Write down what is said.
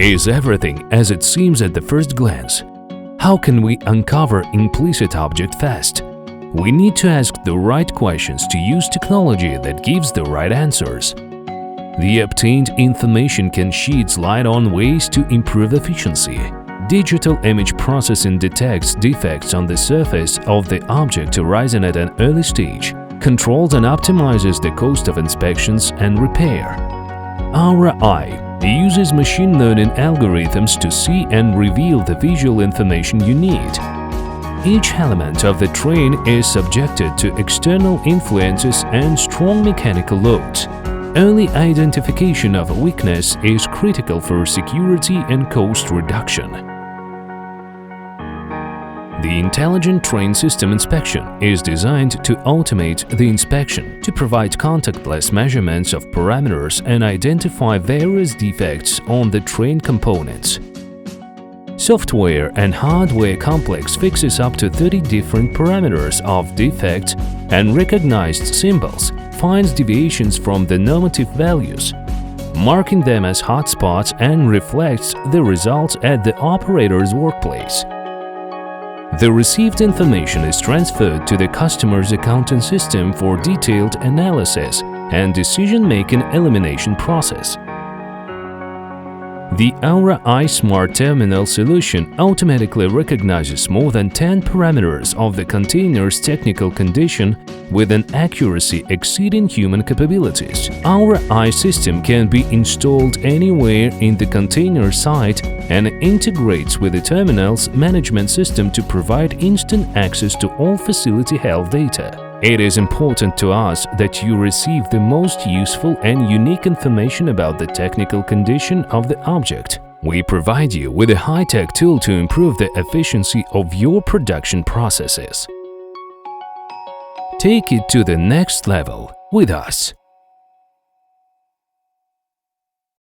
Is everything as it seems at the first glance? How can we uncover implicit object fast? We need to ask the right questions to use technology that gives the right answers. The obtained information can shed light on ways to improve efficiency. Digital image processing detects defects on the surface of the object arising at an early stage, controls and optimizes the cost of inspections and repair. AURAi uses machine learning algorithms to see and reveal the visual information you need. Each element of the train is subjected to external influences and strong mechanical loads. Early identification of a weakness is critical for security and cost reduction. The Intelligent Train System Inspection is designed to automate the inspection, to provide contactless measurements of parameters and identify various defects on the train components. Software and hardware complex fixes up to 30 different parameters of defects and recognized symbols, finds deviations from the normative values, marking them as hotspots and reflects the results at the operator's workplace. The received information is transferred to the customer's accounting system for detailed analysis and decision-making elimination process. The AURAi Smart Terminal solution automatically recognizes more than 10 parameters of the container's technical condition with an accuracy exceeding human capabilities. AURAi system can be installed anywhere in the container site and integrates with the terminal's management system to provide instant access to all facility health data. It is important to us that you receive the most useful and unique information about the technical condition of the object. We provide you with a high-tech tool to improve the efficiency of your production processes. Take it to the next level with us.